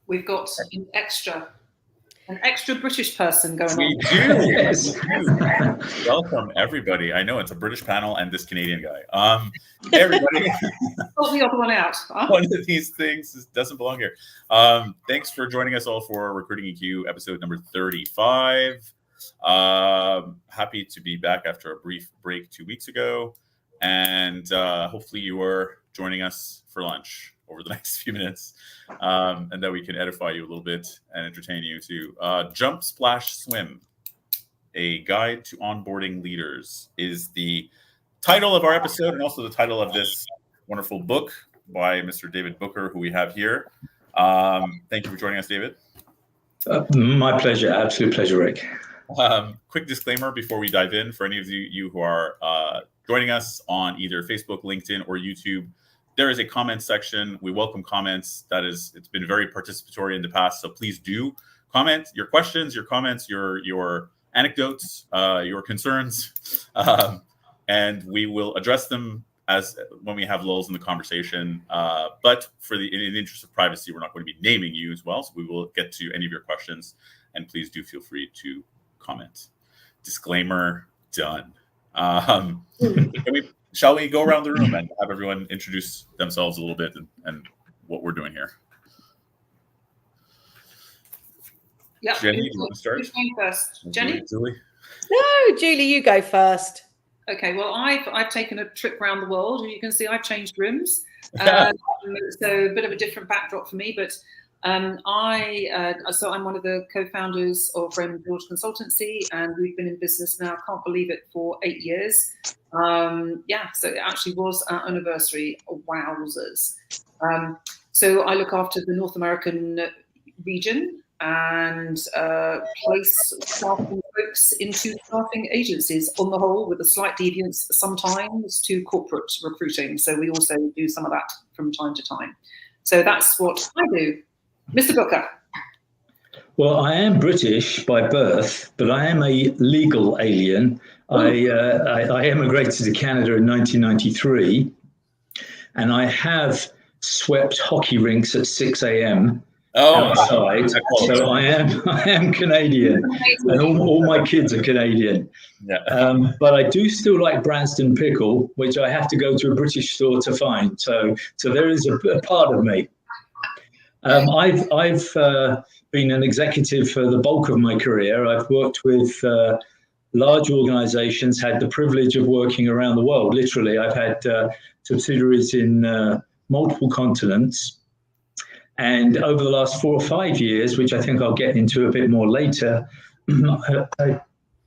we've got an extra British person going on. We do. Yes. Welcome, everybody. I know it's a British panel and this Canadian guy. Everybody. Pull the other one out. One of these things doesn't belong here. Thanks for joining us all for Recruiting EQ episode number 35. Happy to be back after a brief break 2 weeks ago. And hopefully you are joining us for lunch over the next few minutes, and that we can edify you a little bit and entertain you too. Jump, Splash, Swim, a guide to onboarding leaders is the title of our episode and also the title of this wonderful book by Mr. David Booker, who we have here. Thank you for joining us, David. My pleasure. Absolute pleasure, Rick. Quick disclaimer before we dive in for any of you who are joining us on either Facebook, LinkedIn, or YouTube. There is a comment section. We welcome comments. It's been very participatory in the past, so please do comment your questions, your comments, your anecdotes, your concerns, and we will address them as when we have lulls in the conversation. But in the interest of privacy, we're not going to be naming you as well, so we will get to any of your questions, and please do feel free to comment. Disclaimer done. Shall we go around the room and have everyone introduce themselves a little bit and what we're doing here? Yeah, Jenny, do you want to start? Who's going first? Jenny? Julie? No, Julie, you go first. Okay, well, I've taken a trip around the world. You can see I've changed rooms. So a bit of a different backdrop for me, but I'm one of the co-founders of Raymond George Consultancy, and we've been in business now, can't believe it, for 8 years. So it actually was our anniversary. Wowzers. So I look after the North American region and place staffing folks into staffing agencies on the whole, with a slight deviance sometimes to corporate recruiting. So we also do some of that from time to time. So that's what I do. Mr. Booker. Well, I am British by birth, but I am a legal alien. I emigrated to Canada in 1993, and I have swept hockey rinks at 6 a.m. outside. So I am Canadian, and all my kids are Canadian. Yeah. But I do still like Branston pickle, which I have to go to a British store to find. So there is a part of me. I've been an executive for the bulk of my career. I've worked with large organizations, had the privilege of working around the world. Literally, I've had subsidiaries in multiple continents. And over the last 4 or 5 years, which I think I'll get into a bit more later,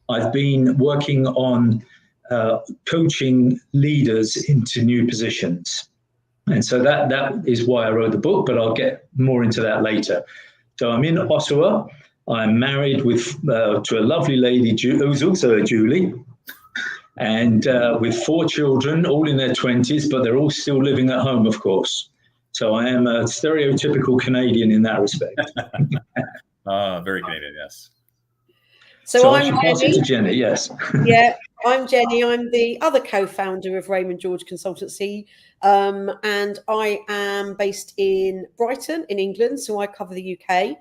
I've been working on coaching leaders into new positions. And so that is why I wrote the book, but I'll get more into that later. So I'm in Ottawa. I'm married to a lovely lady who's also a Julie, and with 4 children, all in their 20s, but they're all still living at home, of course. So I am a stereotypical Canadian in that respect. Very Canadian, yes. So I'm Jenny. Yes. Yeah, I'm Jenny. I'm the other co-founder of Raymond George Consultancy, and I am based in Brighton, in England. So I cover the UK.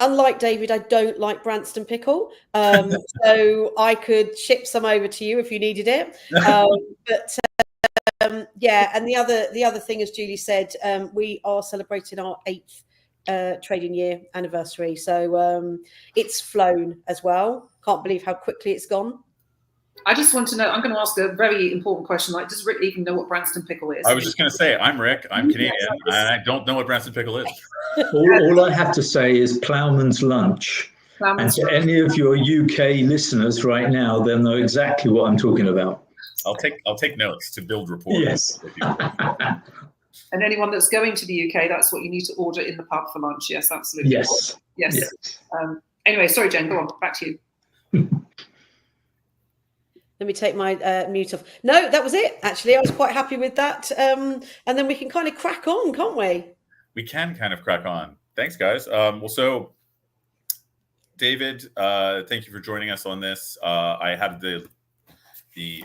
Unlike David, I don't like Branston pickle, so I could ship some over to you if you needed it. Yeah, and the other thing, as Julie said, we are celebrating our 8th trading year anniversary, so it's flown as well. Can't believe how quickly it's gone. I just want to know, I'm going to ask a very important question, like, does Rick even know what Branston pickle is? I was just going to say, I'm Rick, I'm Canadian, and I don't know what Branston pickle is. All I have to say is ploughman's lunch. And to any of your UK listeners right now, they'll know exactly what I'm talking about. I'll take notes to build rapport. Yes. And anyone that's going to the UK, that's what you need to order in the pub for lunch. Yes, absolutely. Yes. Anyway, sorry, Jen, go on. Back to you. Let me take my mute off. No, that was it. Actually, I was quite happy with that. And then we can kind of crack on, can't we? We can kind of crack on. Thanks, guys. So, David, thank you for joining us on this. I had the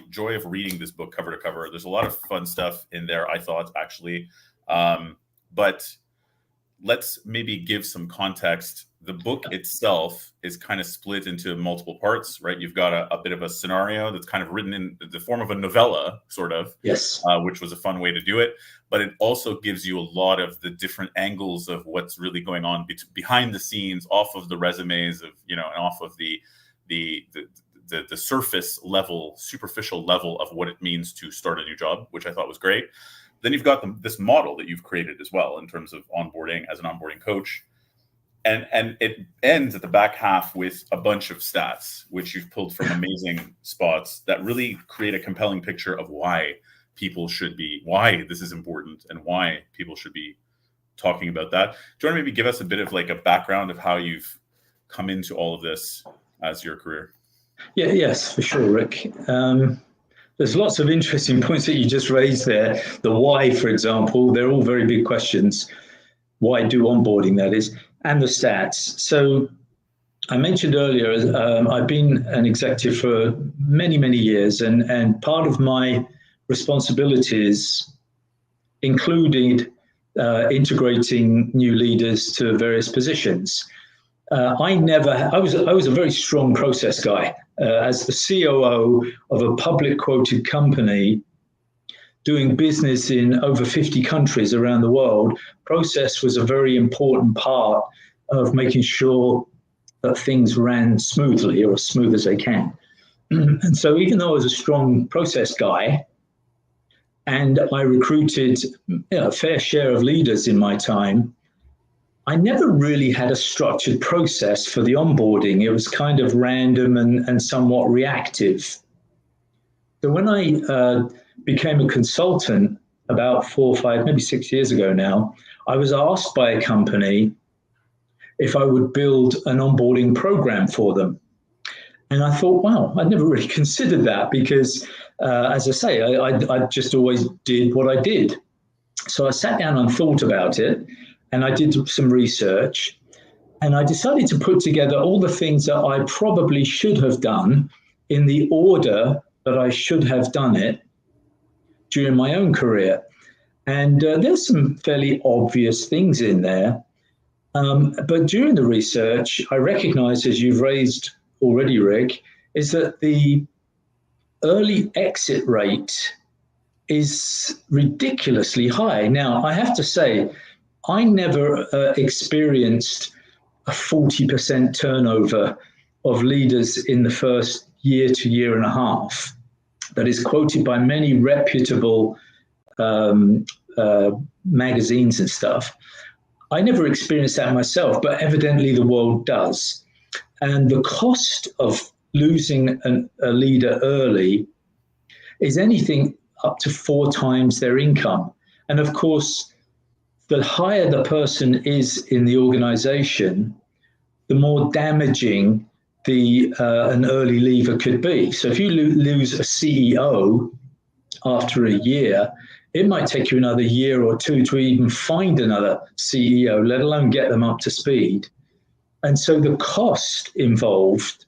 joy of reading this book cover to cover. There's a lot of fun stuff in there, I thought, actually. but let's maybe give some context. The book itself is kind of split into multiple parts, right? You've got a bit of a scenario that's kind of written in the form of a novella, sort of, yes, which was a fun way to do it. But it also gives you a lot of the different angles of what's really going on behind the scenes, off of the resumes of, and off of the surface level, superficial level of what it means to start a new job, which I thought was great. Then you've got this model that you've created as well in terms of onboarding as an onboarding coach. And it ends at the back half with a bunch of stats, which you've pulled from amazing spots that really create a compelling picture of why this is important and why people should be talking about that. Do you want to maybe give us a bit of like a background of how you've come into all of this as your career? Yeah, yes, for sure, Rick. There's lots of interesting points that you just raised there. The why, for example, they're all very big questions. Why do onboarding, that is, and the stats. So I mentioned earlier, I've been an executive for many, many years, and part of my responsibilities included integrating new leaders to various positions. I was a very strong process guy. As the COO of a public quoted company doing business in over 50 countries around the world, process was a very important part of making sure that things ran smoothly, or as smooth as they can. And so even though I was a strong process guy and I recruited a fair share of leaders in my time, I never really had a structured process for the onboarding. It was kind of random and somewhat reactive. So when I became a consultant about 4, 5, maybe 6 years ago now, I was asked by a company if I would build an onboarding program for them. And I thought, wow, I'd never really considered that because, as I say, I just always did what I did. So I sat down and thought about it, and I did some research, and I decided to put together all the things that I probably should have done in the order that I should have done it during my own career. And there's some fairly obvious things in there. But during the research, I recognized, as you've raised already, Rick, is that the early exit rate is ridiculously high. Now, I have to say, I never experienced a 40% turnover of leaders in the first year to year and a half. That is quoted by many reputable magazines and stuff. I never experienced that myself, but evidently the world does. And the cost of losing a leader early is anything up to 4 times their income. And of course, the higher the person is in the organization, the more damaging an early leaver could be. So if you lose a CEO after a year, it might take you another year or 2 to even find another CEO, let alone get them up to speed. And so the cost involved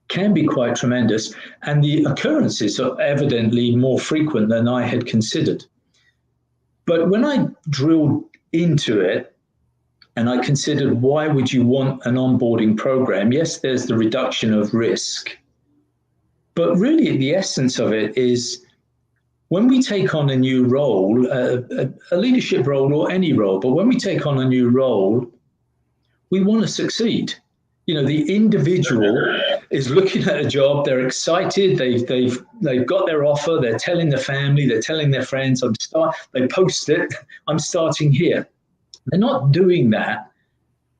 can be quite tremendous, and the occurrences are evidently more frequent than I had considered. But when I drilled into it and I considered why would you want an onboarding program, yes, there's the reduction of risk. But really the essence of it is when we take on a new role, a leadership role or any role, but when we take on a new role, we want to succeed. The individual is looking at a job, they're excited, they've got their offer, they're telling the family, they're telling their friends, they post it, I'm starting here. They're not doing that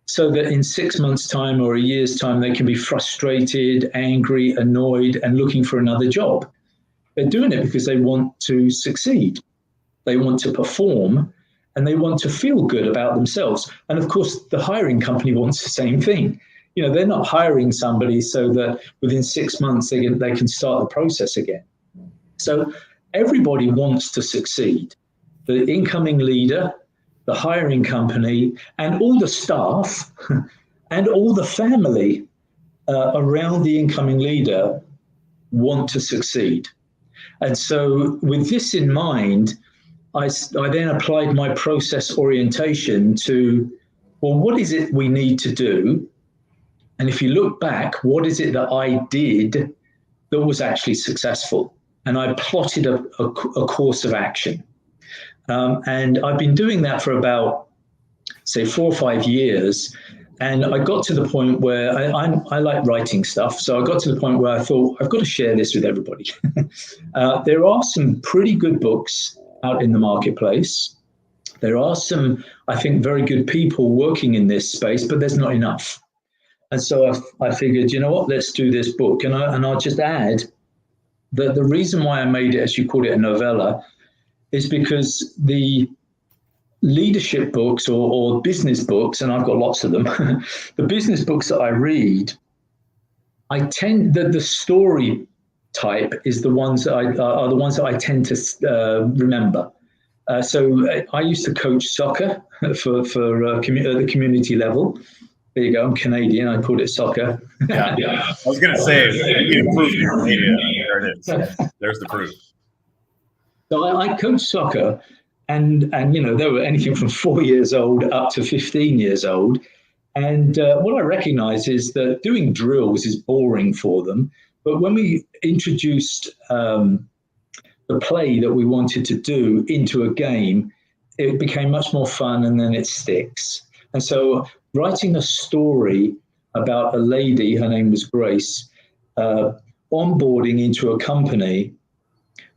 so that in 6 months' time or a year's time, they can be frustrated, angry, annoyed, and looking for another job. They're doing it because they want to succeed. They want to perform, and they want to feel good about themselves. And of course, the hiring company wants the same thing. They're not hiring somebody so that within 6 months they can start the process again. So everybody wants to succeed. The incoming leader, the hiring company, and all the staff and all the family around the incoming leader want to succeed. And so with this in mind, I then applied my process orientation to, well, what is it we need to do? And if you look back, what is it that I did that was actually successful? And I plotted a course of action. And I've been doing that for about, say, 4 or 5 years. And I got to the point where I like writing stuff. So I got to the point where I thought, I've got to share this with everybody. There are some pretty good books out in the marketplace. There are some, I think, very good people working in this space, but there's not enough. And so I figured, you know what, let's do this book. And I'll just add that the reason why I made it, as you called it, a novella, is because the leadership books or business books, and I've got lots of them, the business books that I read, the story type is the ones that are the ones that I tend to remember. So I used to coach soccer for the community level. There you go. I'm Canadian. I called it soccer. Yeah. I was going to say, you improved in Canada. There it is. There's the proof. So I coached soccer, and they were anything from 4 years old up to 15 years old. And what I recognize is that doing drills is boring for them. But when we introduced the play that we wanted to do into a game, it became much more fun, and then it sticks. And so writing a story about a lady, her name was Grace, onboarding into a company,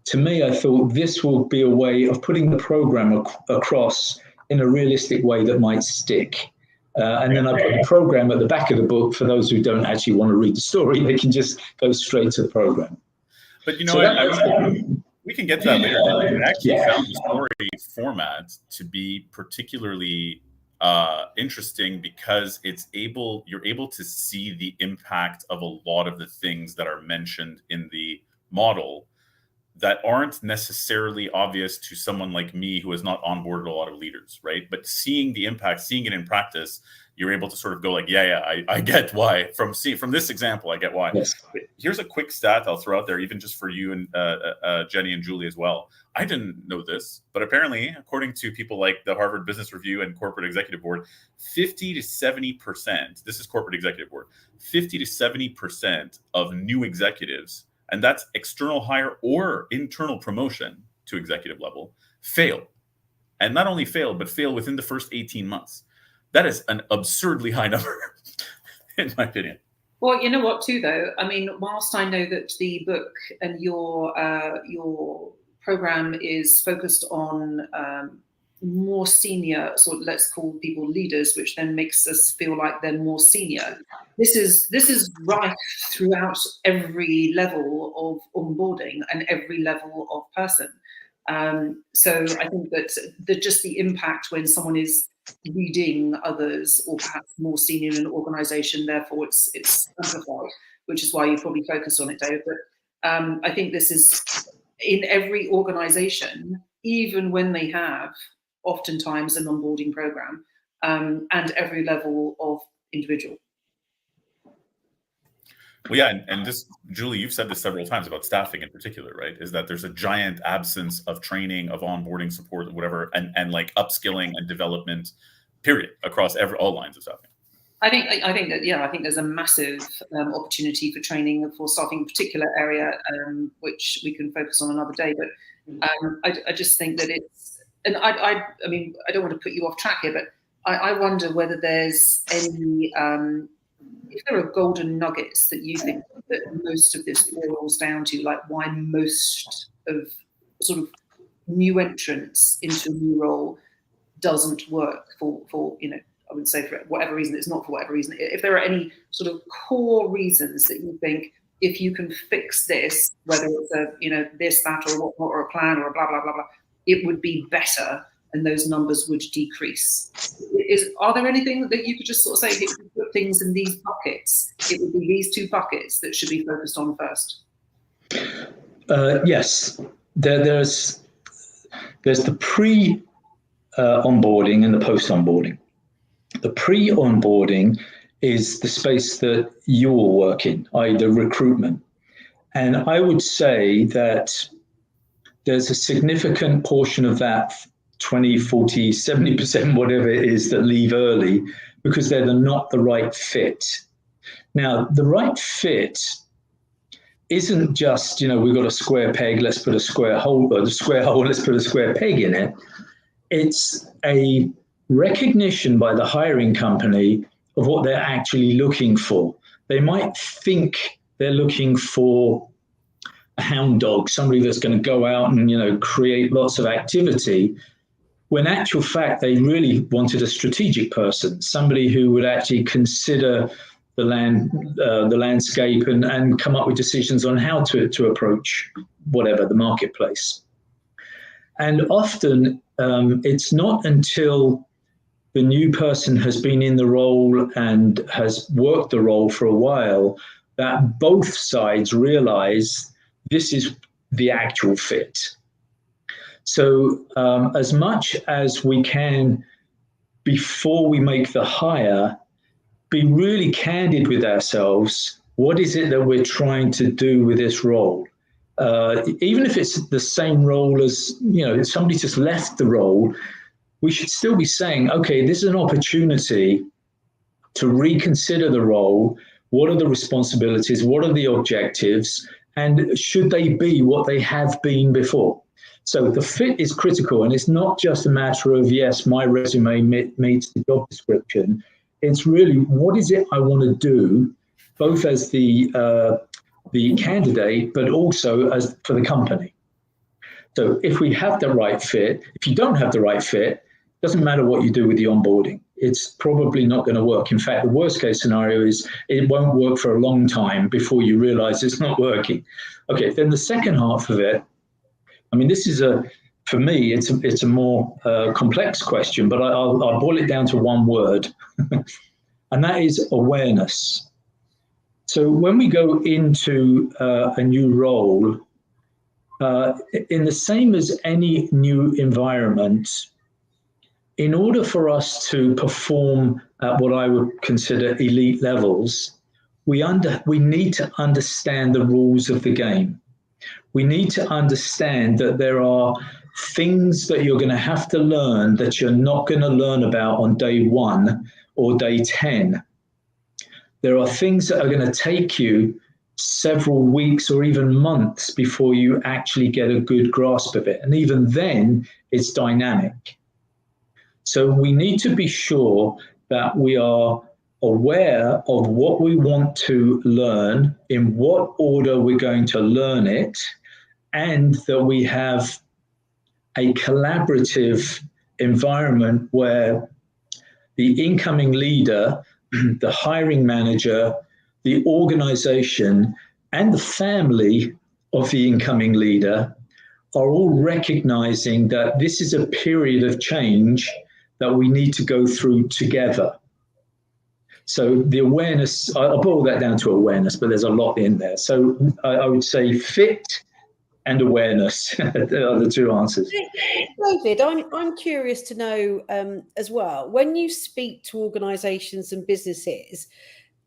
to me, I thought this will be a way of putting the program across in a realistic way that might stick. And then I put the program at the back of the book for those who don't actually want to read the story. They can just go straight to the program. But we can get to that later. I actually found the story format to be particularly interesting because you're able to see the impact of a lot of the things that are mentioned in the model that aren't necessarily obvious to someone like me who has not onboarded a lot of leaders, right? But seeing the impact, seeing it in practice, you're able to sort of go like, I get why. From this example, I get why. Yes. Here's a quick stat I'll throw out there, even just for you and Jenny and Julie as well. I didn't know this, but apparently, according to people like the Harvard Business Review and Corporate Executive Board, 50 to 70%, this is Corporate Executive Board, 50 to 70% of new executives, and that's external hire or internal promotion to executive level, fail. And not only fail, but fail within the first 18 months. That is an absurdly high number, in my opinion. Well, you know what, too, though? I mean, whilst I know that the book and your program is focused on more senior, sort of, let's call people leaders, which then makes us feel like they're more senior. This is rife throughout every level of onboarding and every level of person. So I think that just the impact when someone is leading others or perhaps more senior in an organization, therefore it's amplified, which is why you probably focus on it, David. But I think this is in every organization, even when they have oftentimes an onboarding program, and every level of individual. Well, yeah, and just, Julie, you've said this several times about staffing in particular, right? Is that there's a giant absence of training, of onboarding support, whatever, and like upskilling and development, period, across all lines of staffing. I think there's a massive opportunity for training for staffing, a particular area, which we can focus on another day. But I just think that it's, and I mean, I don't want to put you off track here, but I wonder whether there's any, if there are golden nuggets that you think that most of this boils down to, like why most of sort of new entrants into a new role doesn't work for I wouldn't say for whatever reason, it's not for whatever reason. If there are any sort of core reasons that you think, if you can fix this, whether it's a, this, that, or what, or a plan, or a blah, blah, blah, blah, it would be better and those numbers would decrease. Are there anything that you could just sort of say, if you put things in these buckets, it would be these two buckets that should be focused on first? Yes. There's the pre-onboarding and the post-onboarding. The pre-onboarding is the space that you will work in, i.e. the recruitment. And I would say that there's a significant portion of that 20, 40, 70%, whatever it is, that leave early because they're not the right fit. Now, the right fit isn't just, we've got a square peg, let's put a square hole, or the square hole, let's put a square peg in it. It's a recognition by the hiring company of what they're actually looking for. They might think they're looking for a hound dog, somebody that's going to go out and, create lots of activity, when in actual fact, they really wanted a strategic person, somebody who would actually consider the landscape and come up with decisions on how to approach whatever the marketplace. And often it's not until the new person has been in the role and has worked the role for a while that both sides realize this is the actual fit. So as much as we can, before we make the hire, be really candid with ourselves. What is it that we're trying to do with this role? Even if it's the same role as, somebody just left the role, we should still be saying, okay, this is an opportunity to reconsider the role. What are the responsibilities? What are the objectives? And should they be what they have been before? So the fit is critical, and it's not just a matter of, yes, my resume meets the job description. It's really, what is it I want to do, both as the candidate, but also as for the company. So if we have the right fit, if you don't have the right fit, it doesn't matter what you do with the onboarding. It's probably not going to work. In fact, the worst case scenario is it won't work for a long time before you realize it's not working. Okay, then the second half of it, this is for me, it's a more complex question, but I'll boil it down to one word, and that is awareness. So when we go into a new role, in the same as any new environment, in order for us to perform at what I would consider elite levels, we need to understand the rules of the game. We need to understand that there are things that you're going to have to learn that you're not going to learn about on day 1 or day 10. There are things that are going to take you several weeks or even months before you actually get a good grasp of it. And even then, it's dynamic. So we need to be sure that we are aware of what we want to learn, in what order we're going to learn it, and that we have a collaborative environment where the incoming leader, the hiring manager, the organization, and the family of the incoming leader are all recognizing that this is a period of change that we need to go through together. So the awareness, I'll boil that down to awareness, but there's a lot in there. So I would say fit and awareness are the two answers. David, I'm curious to know as well, when you speak to organisations and businesses,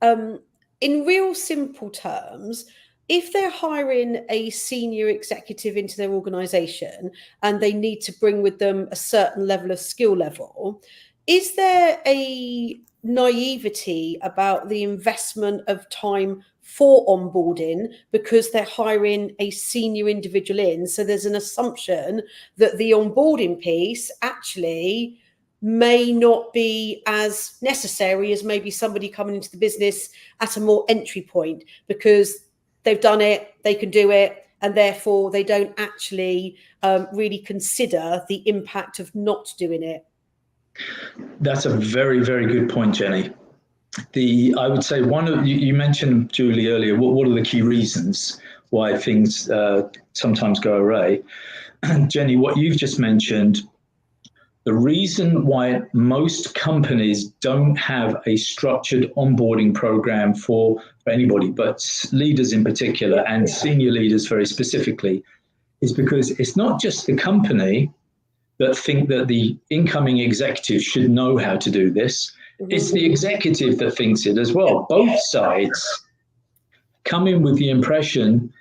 in real simple terms, if they're hiring a senior executive into their organisation and they need to bring with them a certain level of skill level, is there a naivety about the investment of time for onboarding because they're hiring a senior individual in? So there's an assumption that the onboarding piece actually may not be as necessary as maybe somebody coming into the business at a more entry point, because they've done it, they can do it, and therefore they don't actually really consider the impact of not doing it. That's a very, very good point, Jenny. I would say you mentioned, Julie, earlier, what are the key reasons why things sometimes go awry? Jenny, what you've just mentioned, the reason why most companies don't have a structured onboarding program for anybody, but leaders in particular and senior leaders very specifically, is because it's not just the company that think that the incoming executive should know how to do this. It's the executive that thinks it as well. Both sides come in with the impression,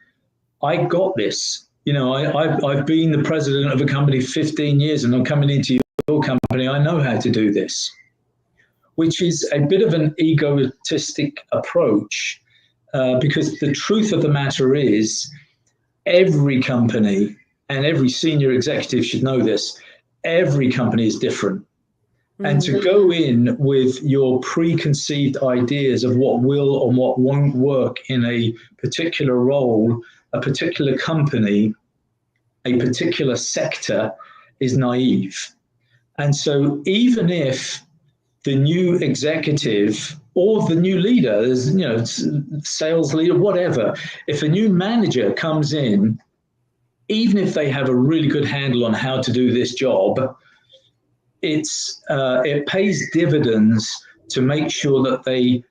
I got this. I've been the president of a company 15 years and I'm coming into your company. I know how to do this, which is a bit of an egotistic approach, because the truth of the matter is every company, and every senior executive should know this, every company is different. And to go in with your preconceived ideas of what will or what won't work in a particular role, a particular company, a particular sector is naive. And so even if the new executive or the new leader, sales leader, whatever, if a new manager comes in, even if they have a really good handle on how to do this job, it pays dividends to make sure that they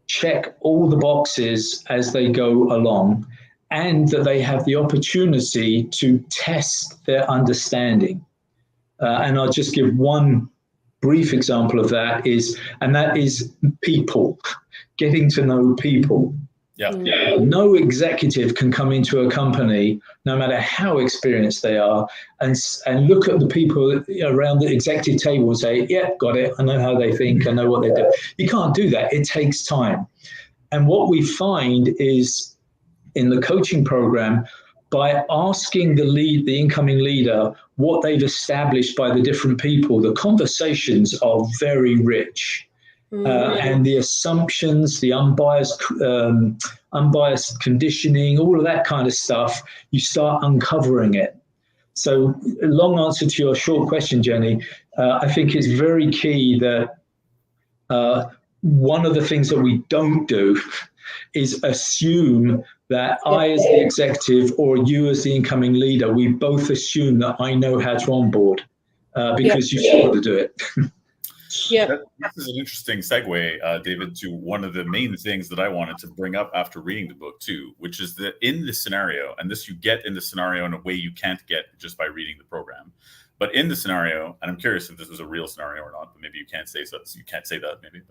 check all the boxes as they go along, and that they have the opportunity to test their understanding. And I'll just give one brief example of that is people, getting to know people. Yeah. No executive can come into a company, no matter how experienced they are, and look at the people around the executive table and say, yeah, got it. I know how they think. I know what they do. You can't do that. It takes time. And what we find is in the coaching program, by asking the incoming leader what they've established by the different people, the conversations are very rich. And the assumptions, the unbiased conditioning, all of that kind of stuff, you start uncovering it. So, long answer to your short question, Jenny, I think it's very key that one of the things that we don't do is assume that I, as the executive, or you as the incoming leader, we both assume that I know how to onboard, because you've got to do it. Yeah, this is an interesting segue, David, to one of the main things that I wanted to bring up after reading the book too, which is that in this scenario, and this you get in the scenario in a way you can't get just by reading the program, but in the scenario, and I'm curious if this was a real scenario or not, but maybe you can't say so. You can't say that, maybe,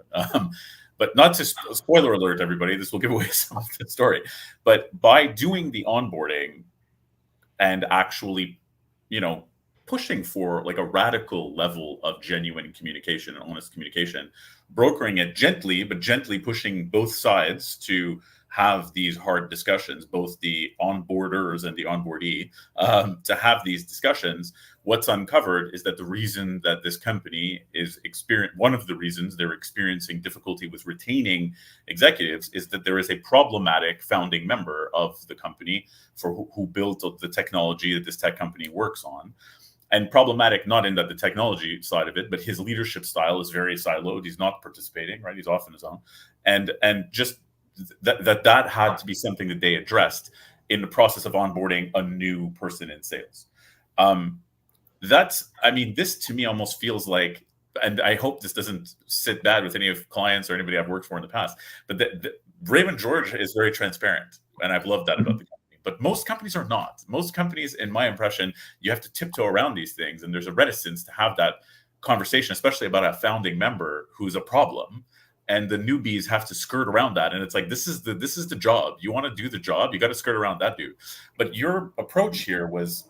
but not to spoiler alert, everybody. This will give away some of the story. But by doing the onboarding and actually, pushing for like a radical level of genuine communication and honest communication, brokering it gently, but gently pushing both sides to have these hard discussions, both the onboarders and the onboardee, to have these discussions. What's uncovered is that the reason that this company is one of the reasons they're experiencing difficulty with retaining executives is that there is a problematic founding member of the company who built the technology that this tech company works on. And problematic, not in that the technology side of it, but his leadership style is very siloed. He's not participating, right? He's off on his own. And just that had to be something that they addressed in the process of onboarding a new person in sales. This to me almost feels like, and I hope this doesn't sit bad with any of clients or anybody I've worked for in the past, but Raymond George is very transparent. And I've loved that about the company. But most companies are not. Most companies, in my impression, you have to tiptoe around these things. And there's a reticence to have that conversation, especially about a founding member who's a problem. And the newbies have to skirt around that. And it's like, this is the job. You want to do the job, you got to skirt around that dude. But your approach here was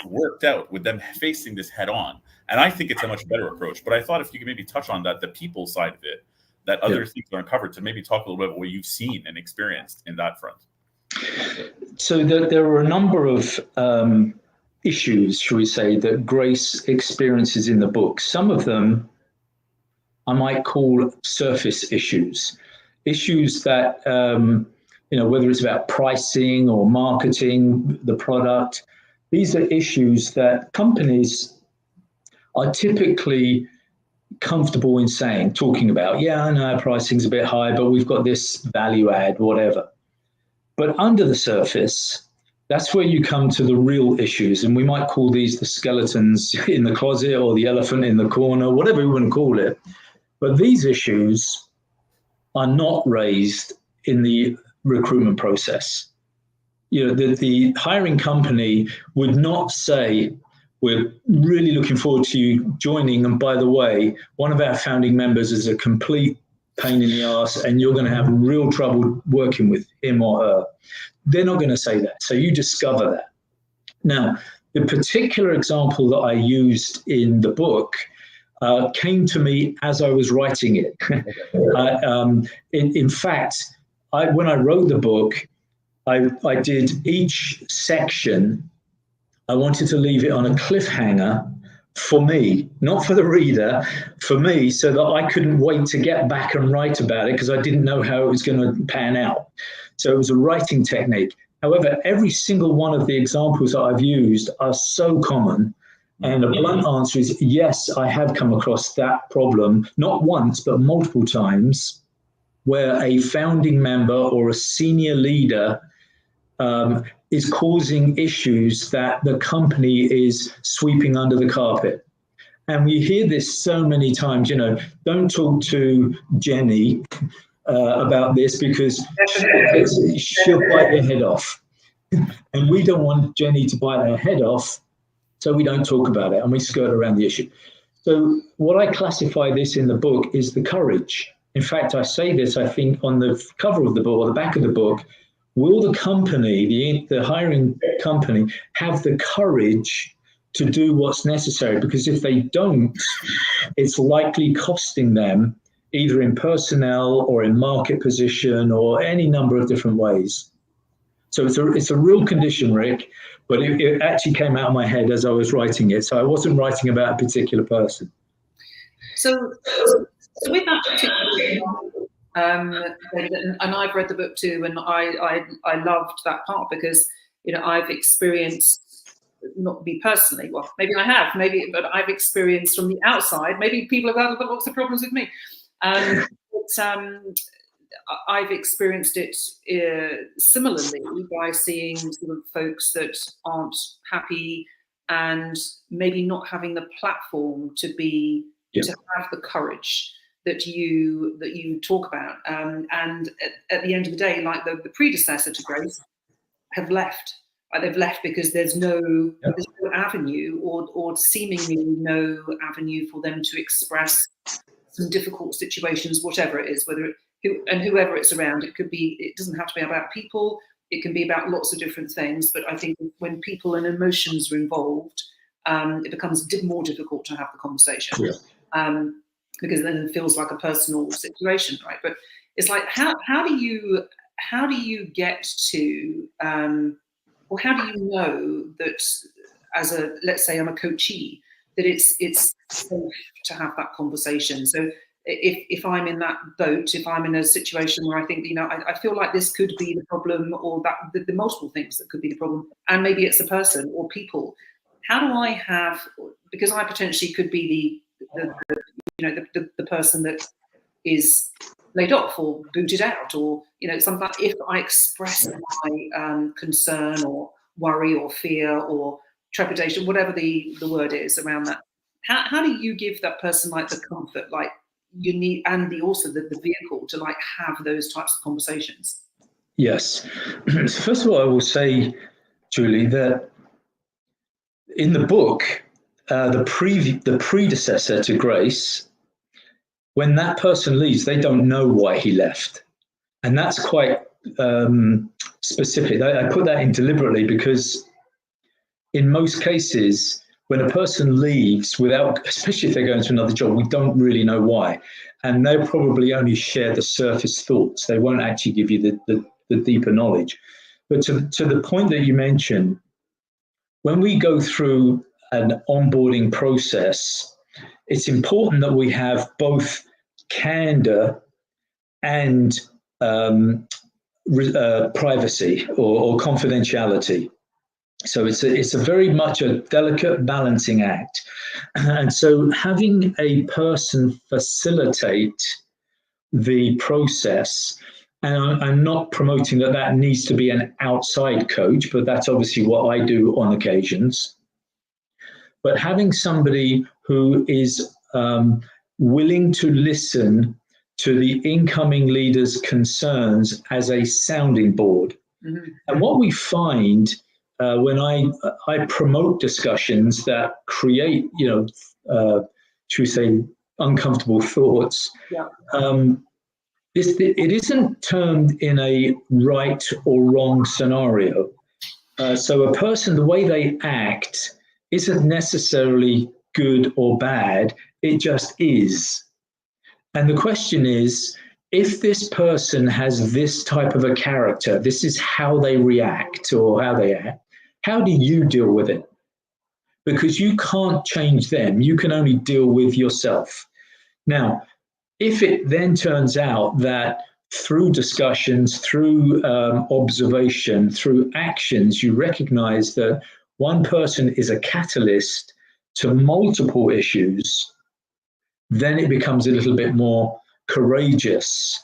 worked out with them facing this head on. And I think it's a much better approach. But I thought if you could maybe touch on that, the people side of it, that other things are uncovered, to maybe talk a little bit about what you've seen and experienced in that front. So there are a number of issues, shall we say, that Grace experiences in the book. Some of them I might call surface issues that, whether it's about pricing or marketing the product, these are issues that companies are typically comfortable in talking about. Yeah, I know our pricing's a bit high, but we've got this value add, whatever. But under the surface, that's where you come to the real issues. And we might call these the skeletons in the closet or the elephant in the corner, whatever you want to call it. But these issues are not raised in the recruitment process. The hiring company would not say, we're really looking forward to you joining. And by the way, one of our founding members is a complete pain in the ass and you're going to have real trouble working with him or her. They're not going to say that. So you discover that. Now, the particular example that I used in the book came to me as I was writing it. In fact, when I wrote the book, I did each section, I wanted to leave it on a cliffhanger for me, not for the reader, for me, so that I couldn't wait to get back and write about it because I didn't know how it was going to pan out. So it was a writing technique. However, every single one of the examples that I've used are so common. And a blunt answer is yes, I have come across that problem, not once, but multiple times, where a founding member or a senior leader is causing issues that the company is sweeping under the carpet. And we hear this so many times, don't talk to Jenny about this because she'll bite your head off. And we don't want Jenny to bite her head off, so we don't talk about it and we skirt around the issue. So what I classify this in the book is the courage. In fact, I say this, I think, on the cover of the book or the back of the book. Will the company, the hiring company, have the courage to do what's necessary? Because if they don't, it's likely costing them either in personnel or in market position or any number of different ways. So it's a real condition, Rick, but it actually came out of my head as I was writing it. So I wasn't writing about a particular person. So with that particular and I've read the book too, and I loved that part because I've experienced, not me personally, well maybe I have, but I've experienced from the outside. Maybe people have had lots of problems with me, but I've experienced it similarly by seeing sort of folks that aren't happy and maybe not having the platform to have the courage that you talk about, and at the end of the day, like the predecessor to Grace, have left. They've left because there's no avenue, or seemingly no avenue for them to express some difficult situations, whatever it is, whoever it's around. It doesn't have to be about people. It can be about lots of different things. But I think when people and emotions are involved, it becomes more difficult to have the conversation. Yeah. Because then it feels like a personal situation, right? But it's like, how do you get to, or how do you know that as let's say I'm a coachee, that it's safe to have that conversation? So if I'm in that boat, if I'm in a situation where I think, I feel like this could be the problem, or that the multiple things that could be the problem, and maybe it's a person or people, how do I have, because I potentially could be the person that is laid off or booted out, or something. If I express my concern or worry or fear or trepidation, whatever the word is around that, how do you give that person like the comfort, like you need, and also the vehicle to like have those types of conversations? Yes. First of all, I will say, Julie, that in the book, the predecessor to Grace, when that person leaves, they don't know why he left. And that's quite specific. I put that in deliberately because in most cases, when a person leaves especially if they're going to another job, we don't really know why. And they'll probably only share the surface thoughts. They won't actually give you the deeper knowledge. But to the point that you mentioned, when we go through an onboarding process, it's important that we have both candor and privacy or confidentiality. So it's a very much a delicate balancing act. And so having a person facilitate the process, and I'm not promoting that needs to be an outside coach, but that's obviously what I do on occasions. But having somebody who is willing to listen to the incoming leader's concerns as a sounding board. Mm-hmm. And what we find when I promote discussions that create, should we say, uncomfortable thoughts, it isn't termed in a right or wrong scenario. So a person, the way they act isn't necessarily good or bad. It just is. And the question is, if this person has this type of a character, this is how they react or how they act, how do you deal with it? Because you can't change them. You can only deal with yourself. Now, if it then turns out that through discussions, through observation, through actions, you recognize that one person is a catalyst to multiple issues, then it becomes a little bit more courageous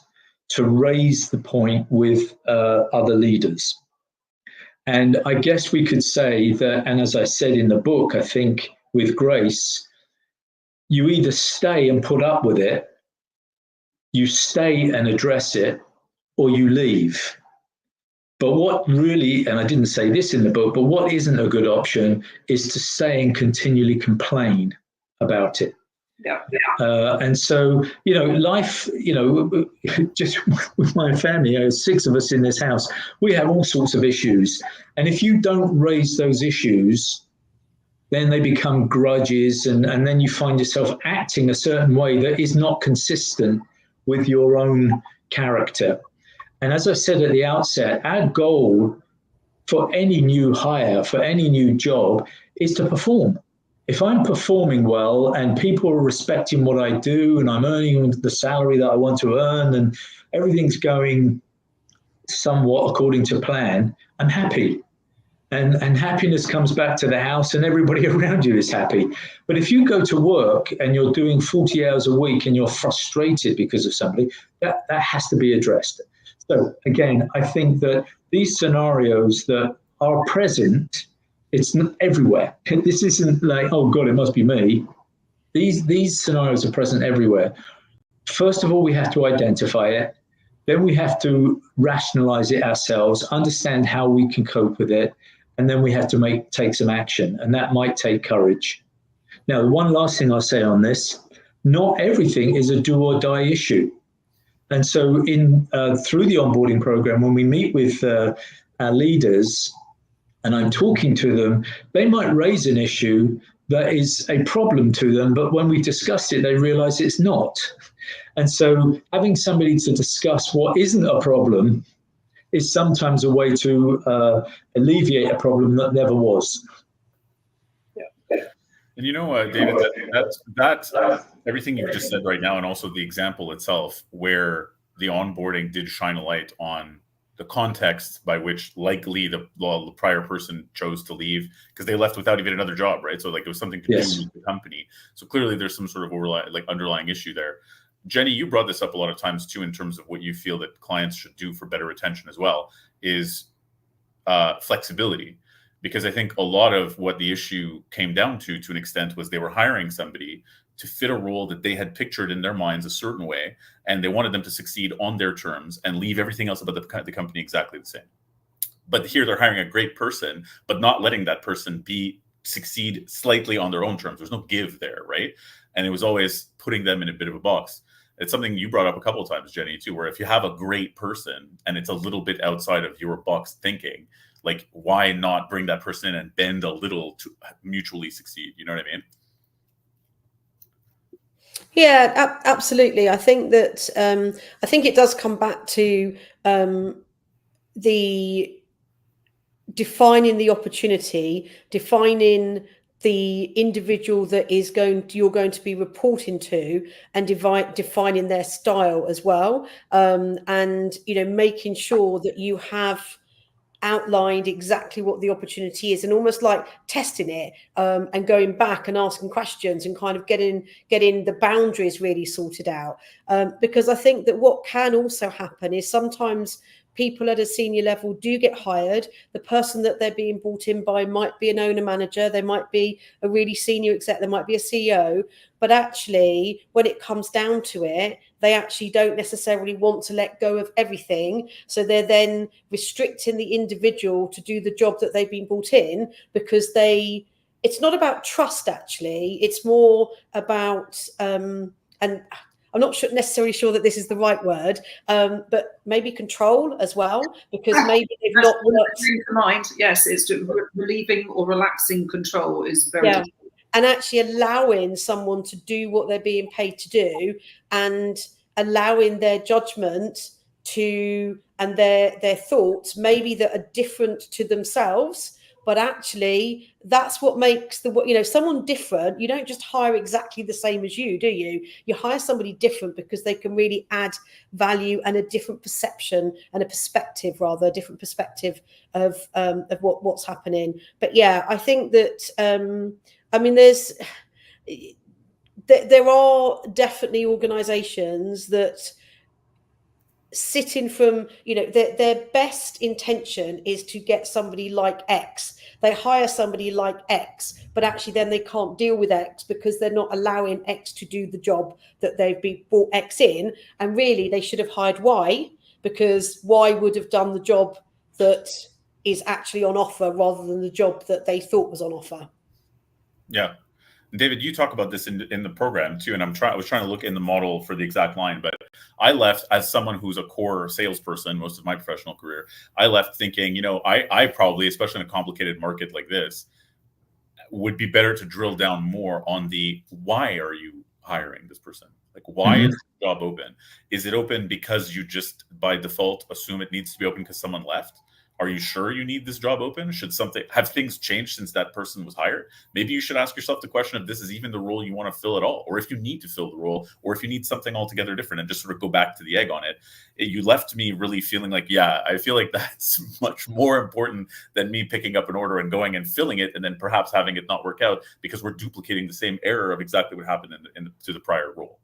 to raise the point with other leaders. And I guess we could say that, and as I said in the book, I think with Grace, you either stay and put up with it, you stay and address it, or you leave. But what really, and I didn't say this in the book, but what isn't a good option is to stay and continually complain about it. Yeah. And so, life, just with my family, there's 6 of us in this house, we have all sorts of issues. And if you don't raise those issues, then they become grudges. And then you find yourself acting a certain way that is not consistent with your own character. And as I said at the outset, our goal for any new hire, for any new job, is to perform. If I'm performing well and people are respecting what I do and I'm earning the salary that I want to earn and everything's going somewhat according to plan, I'm happy. And happiness comes back to the house and everybody around you is happy. But if you go to work and you're doing 40 hours a week and you're frustrated because of somebody, that has to be addressed. So again, I think that these scenarios that are present, it's not everywhere. This isn't like, oh God, it must be me. These scenarios are present everywhere. First of all, we have to identify it. Then we have to rationalize it ourselves, understand how we can cope with it. And then we have to take some action. And that might take courage. Now, one last thing I'll say on this, not everything is a do or die issue. And so through the onboarding program, when we meet with our leaders, and I'm talking to them, they might raise an issue that is a problem to them, but when we discuss it, they realize it's not. And so having somebody to discuss what isn't a problem is sometimes a way to alleviate a problem that never was. And David, that's everything you've just said right now, and also the example itself, where the onboarding did shine a light on the context by which likely the prior person chose to leave, because they left without even another job, right? So like it was something to do with the company. So clearly there's some sort of underlying issue there. Jenny, you brought this up a lot of times too, in terms of what you feel that clients should do for better retention as well, is flexibility. Because I think a lot of what the issue came down to an extent, was they were hiring somebody to fit a role that they had pictured in their minds a certain way, and they wanted them to succeed on their terms and leave everything else about the company exactly the same. But here they're hiring a great person, but not letting that person succeed slightly on their own terms. There's no give there, right? And it was always putting them in a bit of a box. It's something you brought up a couple of times, Jenny, too, where if you have a great person and it's a little bit outside of your box thinking, like, why not bring that person in and bend a little to mutually succeed? You know what I mean? Yeah, absolutely. I think that I think it does come back to the defining the opportunity, defining the individual that you're going to be reporting to, and defining their style as well, and making sure that you have outlined exactly what the opportunity is, and almost like testing it, and going back and asking questions and kind of getting the boundaries really sorted out, because I think that what can also happen is sometimes people at a senior level do get hired. The person that they're being brought in by might be an owner manager, they might be a really senior exec, they might be a CEO, but actually when it comes down to it, they actually don't necessarily want to let go of everything. So they're then restricting the individual to do the job that they've been brought in, because it's not about trust, actually. It's more about, and I'm not necessarily sure that this is the right word, but maybe control as well, because maybe they've not worked. Mind, yes, it's relieving or relaxing control is very difficult. And actually allowing someone to do what they're being paid to do, and allowing their judgment to, and their thoughts maybe that are different to themselves, but actually that's what makes someone different. You don't just hire exactly the same as you, do you? You hire somebody different because they can really add value and a different perception and a perspective, rather a different perspective of what's happening. But yeah, I think that I mean, there are definitely organisations that sitting from, their best intention is to get somebody like X. They hire somebody like X, but actually then they can't deal with X because they're not allowing X to do the job that they've been brought X in. And really they should have hired Y, because Y would have done the job that is actually on offer rather than the job that they thought was on offer. Yeah. David, you talk about this in the program too, and I was trying to look in the model for the exact line, but I left as someone who's a core salesperson most of my professional career. I left thinking, I probably, especially in a complicated market like this, would be better to drill down more on the why are you hiring this person? Like, why is the job open? Is it open because you just by default assume it needs to be open because someone left? Are you sure you need this job open? Have things changed since that person was hired? Maybe you should ask yourself the question if this is even the role you want to fill at all, or if you need to fill the role, or if you need something altogether different, and just sort of go back to the egg on it. You left me really feeling like, yeah, I feel like that's much more important than me picking up an order and going and filling it, and then perhaps having it not work out because we're duplicating the same error of exactly what happened to the prior role.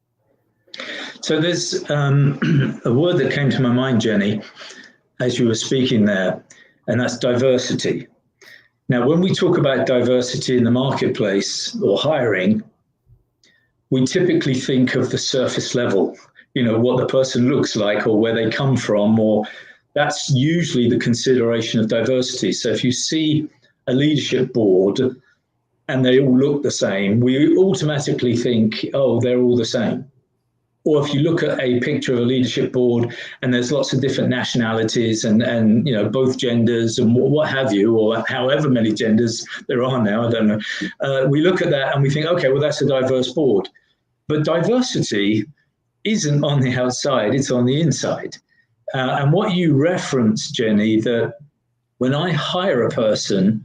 So there's a word that came to my mind, Jenny, as you were speaking there, and that's diversity. Now, when we talk about diversity in the marketplace or hiring, we typically think of the surface level, what the person looks like or where they come from, or that's usually the consideration of diversity. So if you see a leadership board and they all look the same, we automatically think, oh, they're all the same. Or if you look at a picture of a leadership board and there's lots of different nationalities and both genders and what have you, or however many genders there are now, I don't know. We look at that and we think, okay, well, that's a diverse board. But diversity isn't on the outside, it's on the inside. And what you referenced, Jenny, that when I hire a person,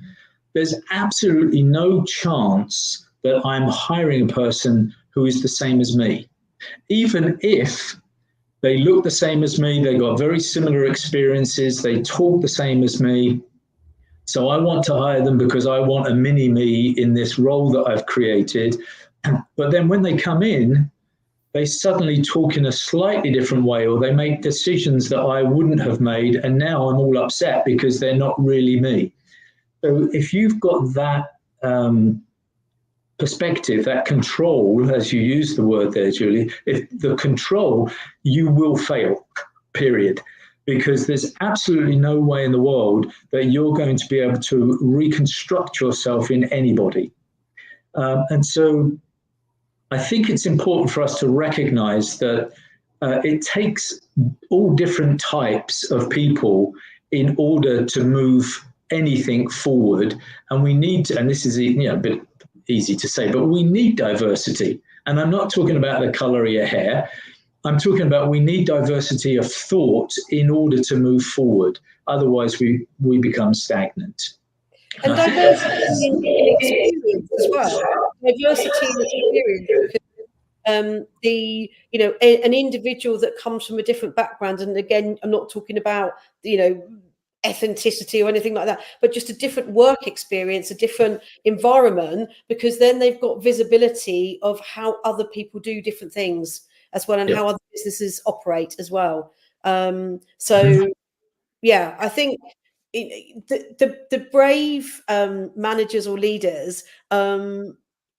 there's absolutely no chance that I'm hiring a person who is the same as me. Even if they look the same as me, they got very similar experiences, they talk the same as me. So I want to hire them because I want a mini me in this role that I've created. But then when they come in, they suddenly talk in a slightly different way, or they make decisions that I wouldn't have made. And now I'm all upset because they're not really me. So if you've got that perspective, that control, as you use the word there, Julie, if the control, you will fail, period. Because there's absolutely no way in the world that you're going to be able to reconstruct yourself in anybody. And so I think it's important for us to recognize that it takes all different types of people in order to move anything forward. And we need to, and this is a bit easy to say, but we need diversity. And I'm not talking about the color of your hair. I'm talking about we need diversity of thought in order to move forward. Otherwise, we become stagnant. And diversity in experience as well. Diversity in experience. An individual that comes from a different background, and again, I'm not talking about, ethnicity or anything like that, but just a different work experience, a different environment, because then they've got visibility of how other people do different things as well, and how other businesses operate as well. I think the brave managers or leaders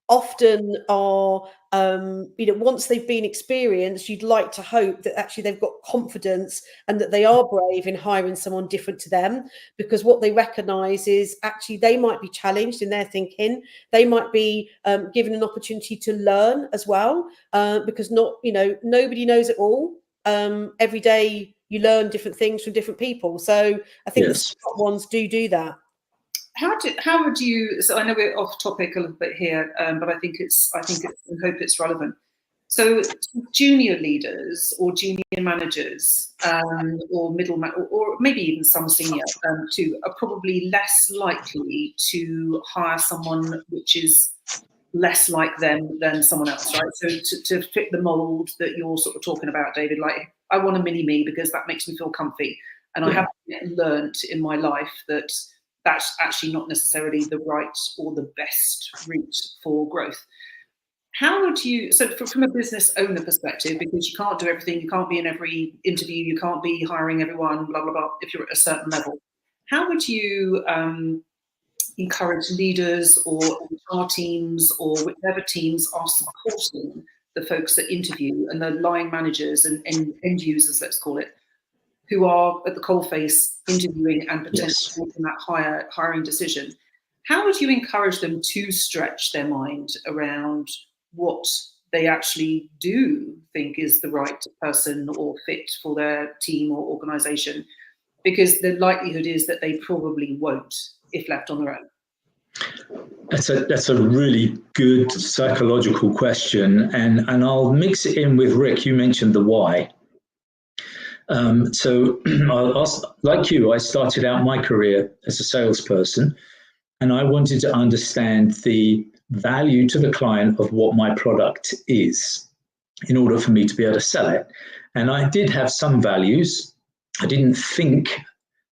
often are, once they've been experienced, you'd like to hope that actually they've got confidence and that they are brave in hiring someone different to them, because what they recognize is actually they might be challenged in their thinking. They might be given an opportunity to learn as well, because nobody knows it all. Every day you learn different things from different people. So I think the smart ones do that. How would you? So I know we're off topic a little bit here, but I hope it's relevant. So junior leaders or junior managers, or or maybe even some senior too, are probably less likely to hire someone which is less like them than someone else, right? So to fit the mold that you're sort of talking about, David, like I want a mini me because that makes me feel comfy, and I haven't learned in my life that that's actually not necessarily the right or the best route for growth. How would you, so from a business owner perspective, because you can't do everything, you can't be in every interview, you can't be hiring everyone, blah, blah, blah, if you're at a certain level, how would you encourage leaders or HR teams or whichever teams are supporting the folks that interview and the line managers and end users, let's call it, who are at the coalface interviewing and potentially making that hiring decision? How would you encourage them to stretch their mind around what they actually do think is the right person or fit for their team or organization? Because the likelihood is that they probably won't if left on their own. That's a really good psychological question, and I'll mix it in with Rick. You mentioned the why. So like you, I started out my career as a salesperson, and I wanted to understand the value to the client of what my product is in order for me to be able to sell it. And I did have some values. I didn't think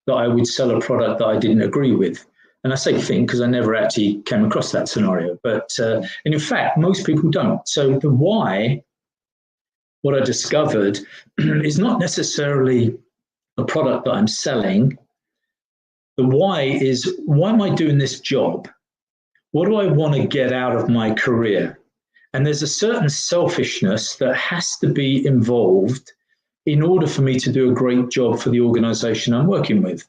that I would sell a product that I didn't agree with. And I say think because I never actually came across that scenario. But and in fact, most people don't. So the why, what I discovered, is not necessarily a product that I'm selling. The why is, why am I doing this job? What do I want to get out of my career? And there's a certain selfishness that has to be involved in order for me to do a great job for the organization I'm working with.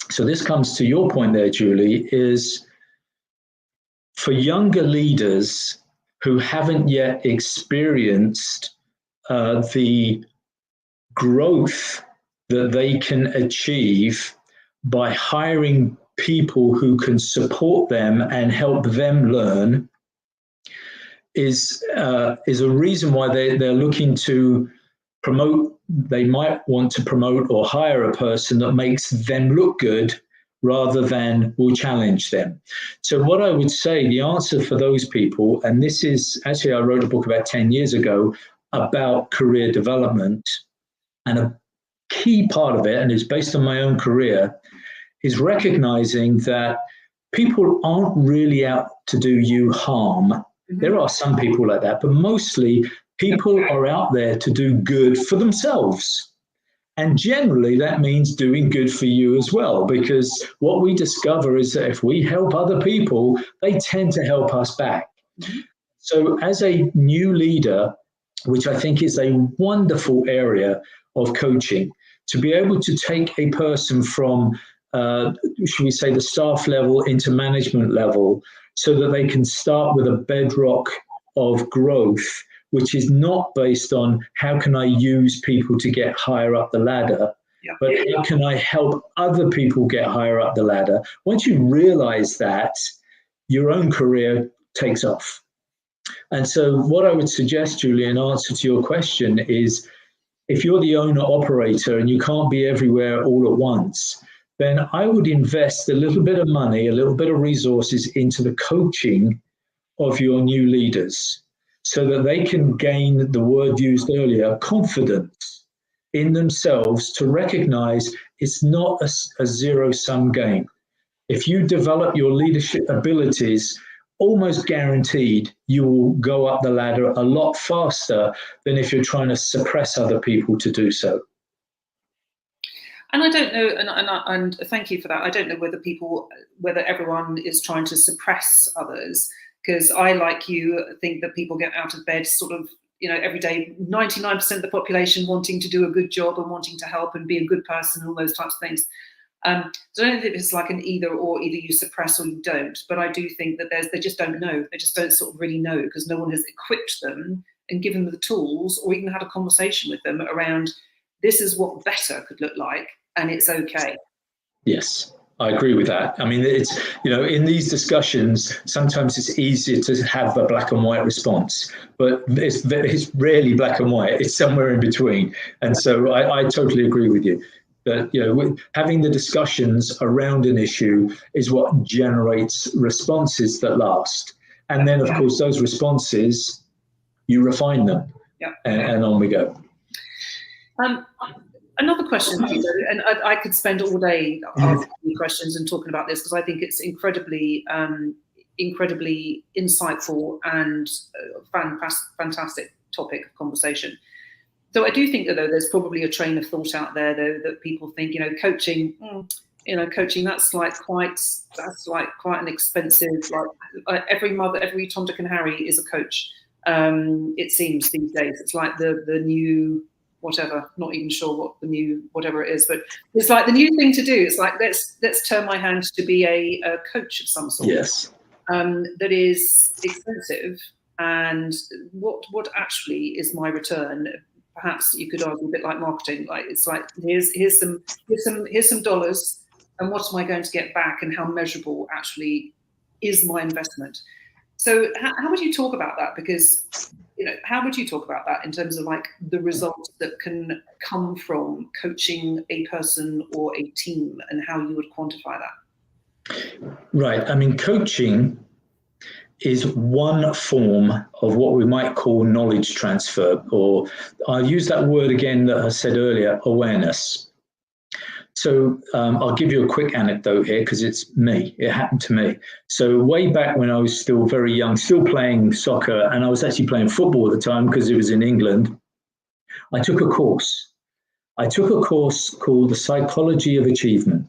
So this comes to your point there, Julie, is for younger leaders who haven't yet experienced the growth that they can achieve by hiring people who can support them and help them learn, is a reason why they're looking to promote. They might want to promote or hire a person that makes them look good rather than will challenge them. So what I would say, the answer for those people, and this is actually, I wrote a book about 10 years ago about career development, and a key part of it, and it's based on my own career, is recognizing that people aren't really out to do you harm. Mm-hmm. There are some people like that, but mostly people are out there to do good for themselves. And generally that means doing good for you as well, because what we discover is that if we help other people, they tend to help us back. Mm-hmm. So as a new leader, which I think is a wonderful area of coaching, to be able to take a person from, should we say, the staff level into management level, so that they can start with a bedrock of growth, which is not based on how can I use people to get higher up the ladder, but how can I help other people get higher up the ladder? Once you realize that, your own career takes off. And so what I would suggest, Julie, in answer to your question is, if you're the owner operator and you can't be everywhere all at once, then I would invest a little bit of money, a little bit of resources into the coaching of your new leaders, so that they can gain, the word used earlier, confidence in themselves to recognize it's not a zero-sum game. If you develop your leadership abilities, almost guaranteed you will go up the ladder a lot faster than if you're trying to suppress other people to do so. And I don't know, and thank you for that. I don't know whether everyone is trying to suppress others, because I, like you, think that people get out of bed sort of, every day, 99% of the population wanting to do a good job and wanting to help and be a good person and all those types of things. So I don't think it's like an either or, either you suppress or you don't. But I do think that they just don't know. They just don't sort of really know, because no one has equipped them and given them the tools, or even had a conversation with them around, this is what better could look like, and it's okay. Yes, I agree with that. I mean, it's, in these discussions, sometimes it's easier to have a black and white response, but it's rarely black and white. It's somewhere in between. And so I totally agree with you that, having the discussions around an issue is what generates responses that last. And then, of course, those responses, you refine them, and on we go. Another question, and I could spend all day asking you questions and talking about this, because I think it's incredibly insightful and fantastic topic of conversation. So I do think that, though, there's probably a train of thought out there, though, that people think, coaching, that's quite an expensive, every Tom, Dick and Harry is a coach. It seems these days it's like the new whatever, not even sure what the new whatever it is, but it's like the new thing to do. It's like, let's turn my hand to be a coach of some sort. Yes. That is expensive, and what actually is my return? Perhaps you could argue a bit like marketing. Like, it's like, here's some dollars, and what am I going to get back, and how measurable actually is my investment? So how would you talk about that? Because, how would you talk about that in terms of like the results that can come from coaching a person or a team, and how you would quantify that? Right. I mean, coaching is one form of what we might call knowledge transfer, or I'll use that word again that I said earlier, awareness. So I'll give you a quick anecdote here, because it's me. It happened to me. So way back when I was still very young, still playing soccer, and I was actually playing football at the time because it was in England, I took a course. I took a course called The Psychology of Achievement.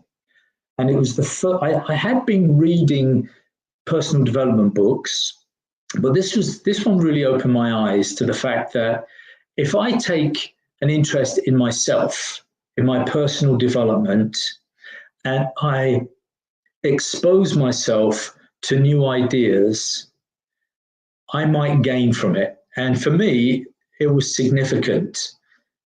And it was the first, I had been reading personal development books, but this one really opened my eyes to the fact that if I take an interest in myself, in my personal development, and I expose myself to new ideas, I might gain from it. And for me, it was significant.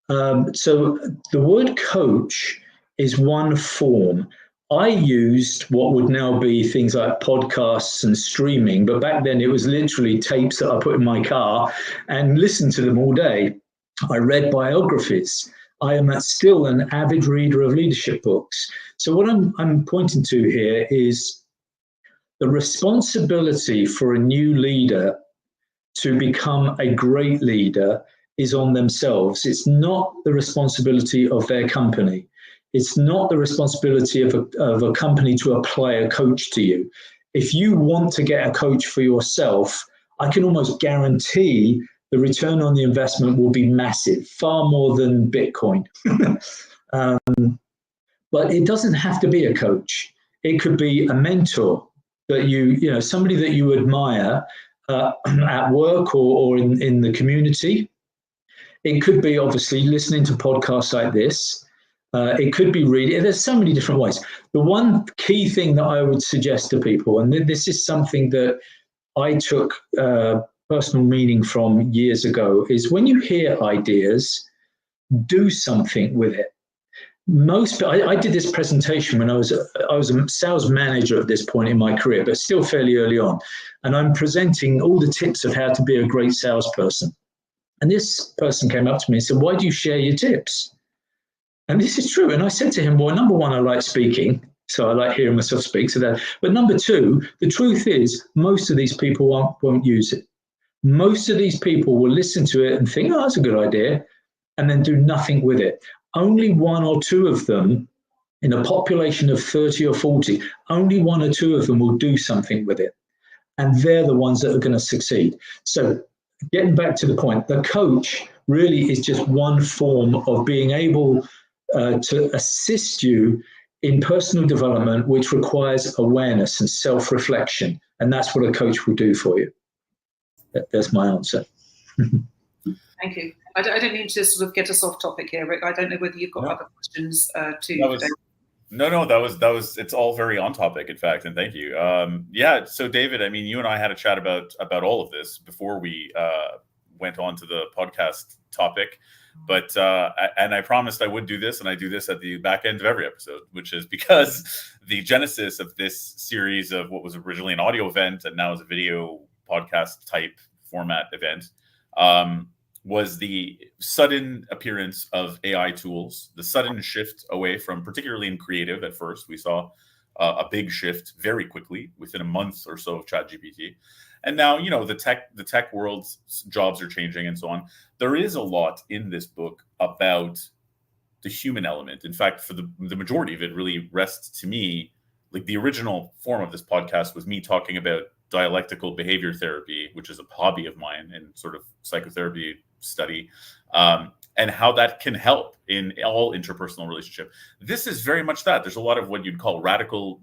So the word coach is one form. I used what would now be things like podcasts and streaming, but back then it was literally tapes that I put in my car and listened to them all day. I read biographies. I am still an avid reader of leadership books. So what I'm pointing to here is the responsibility for a new leader to become a great leader is on themselves. It's not the responsibility of their company. It's not the responsibility of a company to apply a coach to you. If you want to get a coach for yourself, I can almost guarantee the return on the investment will be massive, far more than Bitcoin. But it doesn't have to be a coach. It could be a mentor that somebody that you admire at work or in the community. It could be obviously listening to podcasts like this. It could be reading. There's so many different ways. The one key thing that I would suggest to people, and this is something that I took personal meaning from years ago, is when you hear ideas, do something with it. I did this presentation when I was a sales manager at this point in my career, but still fairly early on. And I'm presenting all the tips of how to be a great salesperson. And this person came up to me and said, "Why do you share your tips?" And this is true. And I said to him, well, number one, I like speaking. So I like hearing myself speak. But number two, the truth is most of these people won't use it. Most of these people will listen to it and think, oh, that's a good idea, and then do nothing with it. Only one or two of them in a population of 30 or 40, only one or two of them will do something with it. And they're the ones that are going to succeed. So getting back to the point, the coach really is just one form of being able to assist you in personal development, which requires awareness and self-reflection. And that's what a coach will do for you. That's my answer. Thank you. I don't mean to sort of get us off topic here, Rick. I don't know whether you've got other questions too. No, that was, it's all very on topic, in fact, and thank you. Yeah, so David, I mean, you and I had a chat about all of this before we went on to the podcast topic, but and I promised I would do this, and I do this at the back end of every episode, which is because the genesis of this series of what was originally an audio event and now is a video podcast type format event was the sudden appearance of AI tools, the sudden shift away from, particularly in creative at first, we saw a big shift very quickly within a month or so of ChatGPT. And now, you know, the tech world's jobs are changing and so on. There is a lot in this book about the human element. In fact, for the majority of it really rests to me, like the original form of this podcast was me talking about dialectical behavior therapy, which is a hobby of mine and sort of psychotherapy study, and how that can help in all interpersonal relationship. This is very much that. There's a lot of what you'd call radically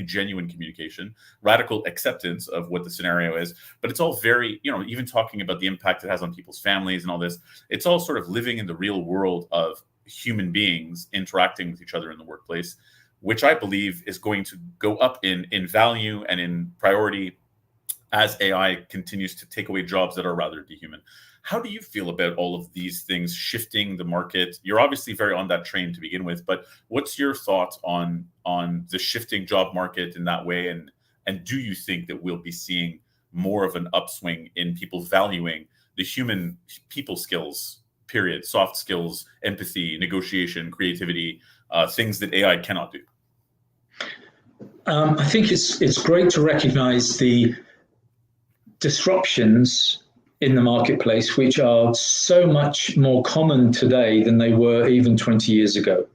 genuine communication, radical acceptance of what the scenario is, but it's all very, you know, even talking about the impact it has on people's families and all this, it's all sort of living in the real world of human beings interacting with each other in the workplace, which I believe is going to go up in value and in priority as AI continues to take away jobs that are rather dehuman. How do you feel about all of these things shifting the market? You're obviously very on that train to begin with, but what's your thoughts on the shifting job market in that way? And do you think that we'll be seeing more of an upswing in people valuing the human people skills, period, soft skills, empathy, negotiation, creativity, things that AI cannot do? I think it's great to recognize the disruptions in the marketplace, which are so much more common today than they were even 20 years ago.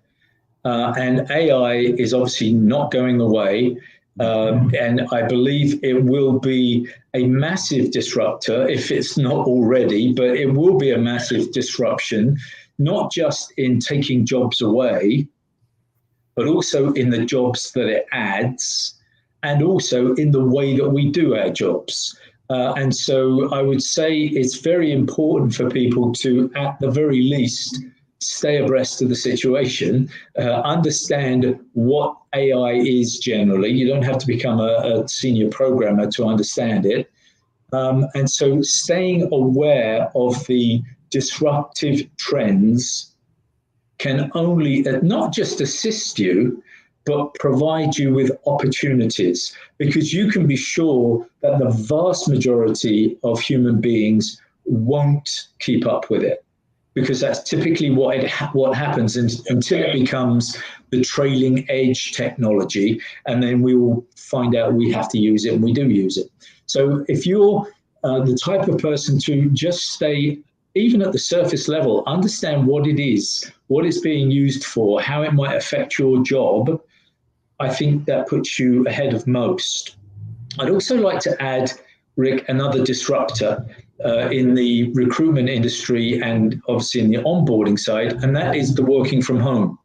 And AI is obviously not going away. And I believe it will be a massive disruptor, if it's not already, but it will be a massive disruption, not just in taking jobs away, but also in the jobs that it adds, and also in the way that we do our jobs. And so I would say it's very important for people to, at the very least, stay abreast of the situation, understand what AI is generally. You don't have to become a senior programmer to understand it. And so staying aware of the disruptive trends can only not just assist you, but provide you with opportunities, because you can be sure that the vast majority of human beings won't keep up with it, because that's typically what happens until it becomes the trailing edge technology, and then we will find out we have to use it, and we do use it. So if you're the type of person to just stay, even at the surface level, understand what it is, what it's being used for, how it might affect your job, I think that puts you ahead of most. I'd also like to add, Rick, another disruptor in the recruitment industry and obviously in the onboarding side, and that is the working from home.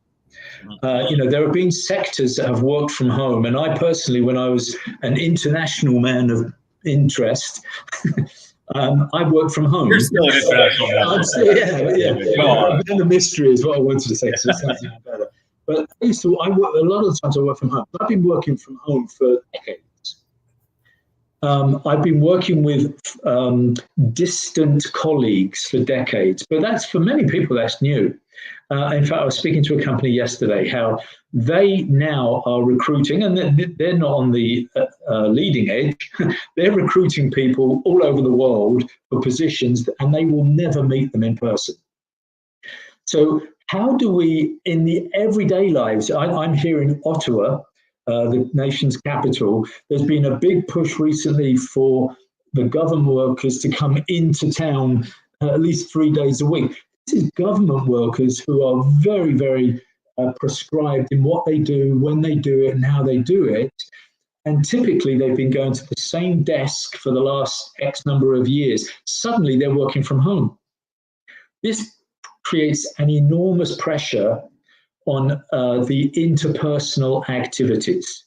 There have been sectors that have worked from home, and I personally, when I was an international man of interest, I worked from home. You're still an international man. Yeah. The mystery is what I wanted to say, so it sounds even better. But a lot of the times I work from home. I've been working from home for decades. I've been working with distant colleagues for decades, but that's, for many people, that's new. In fact, I was speaking to a company yesterday how they now are recruiting, and they're not on the leading edge. They're recruiting people all over the world for positions, and they will never meet them in person. So how do we, in the everyday lives, I'm here in Ottawa, the nation's capital, there's been a big push recently for the government workers to come into town at least 3 days a week. This is government workers who are very, very prescribed in what they do, when they do it, and how they do it. And typically they've been going to the same desk for the last X number of years. Suddenly they're working from home. This creates an enormous pressure on the interpersonal activities.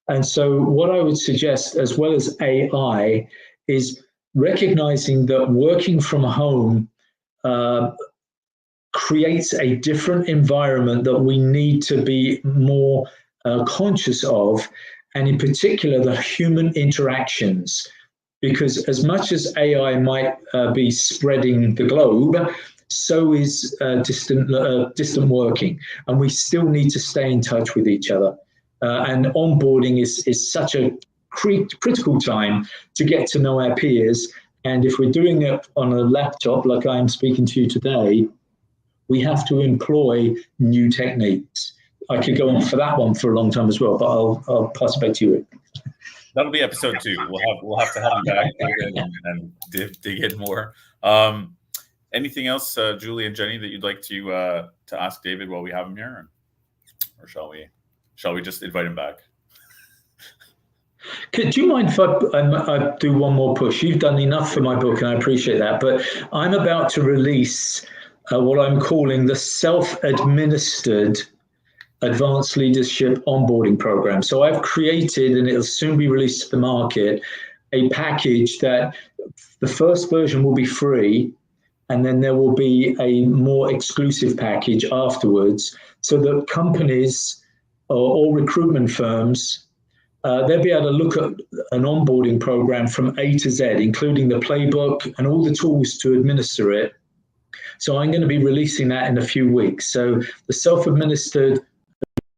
And so what I would suggest, as well as AI, is recognizing that working from home creates a different environment that we need to be more conscious of, and in particular, the human interactions. Because as much as AI might be spreading the globe, so is distant working, and we still need to stay in touch with each other. And onboarding is such a critical time to get to know our peers. And if we're doing it on a laptop, like I am speaking to you today, we have to employ new techniques. I could go on for that one for a long time as well, but I'll pass it back to you. That'll be episode 2. We'll have to have you back and dig in more. Anything else, Julie and Jenny, that you'd like to ask David while we have him here, or shall we just invite him back? Do you mind if I do one more push? You've done enough for my book, and I appreciate that. But I'm about to release what I'm calling the self-administered advanced leadership onboarding program. So I've created, and it'll soon be released to the market, a package that the first version will be free, and then there will be a more exclusive package afterwards, so that companies or recruitment firms, they'll be able to look at an onboarding program from A to Z, including the playbook and all the tools to administer it. So I'm going to be releasing that in a few weeks. So the self-administered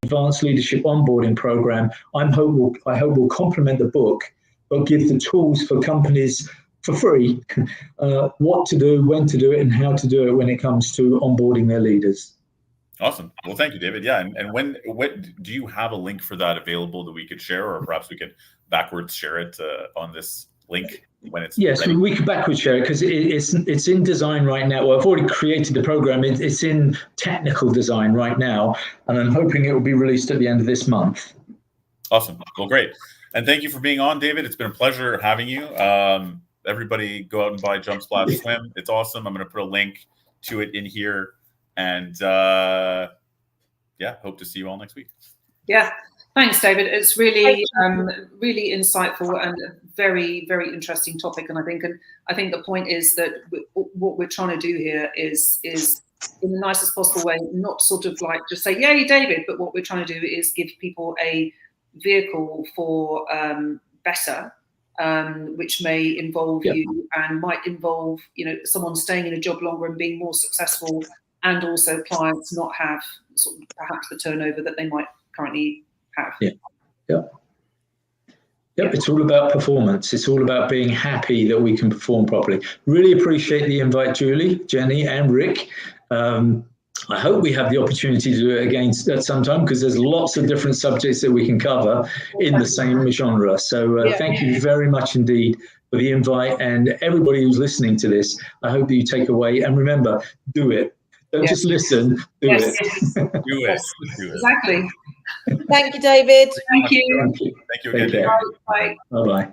advanced leadership onboarding program, I hope will complement the book, but give the tools for companies for free, what to do, when to do it, and how to do it when it comes to onboarding their leaders. Awesome. Well, thank you, David. Yeah, and when do you have a link for that available that we could share, or perhaps we could backwards share it on this link when it's yes, ready? We could backwards share it because it's in design right now. Well, I've already created the program. It's in technical design right now, and I'm hoping it will be released at the end of this month. Awesome. Well, great. And thank you for being on, David. It's been a pleasure having you. Everybody go out and buy Jump Splash Swim. It's awesome. I'm going to put a link to it in here. And yeah, hope to see you all next week. Yeah, thanks, David. It's really, really insightful and a very, very interesting topic. And I think the point is that what we're trying to do here is in the nicest possible way, not sort of like just say, "Yay, David," but what we're trying to do is give people a vehicle for better. Which may involve you and might involve, someone staying in a job longer and being more successful, and also clients not have sort of perhaps the turnover that they might currently have. Yep. It's all about performance. It's all about being happy that we can perform properly. Really appreciate the invite, Julie, Jenny, and Rick. I hope we have the opportunity to do it again at some time, because there's lots of different subjects that we can cover in the same genre. So thank you very much indeed for the invite, and everybody who's listening to this. I hope that you take away, and remember, do it. Don't just listen, do it. Do it. Exactly. Thank you, David. Thank you. Thank you again, David. Bye. Bye-bye.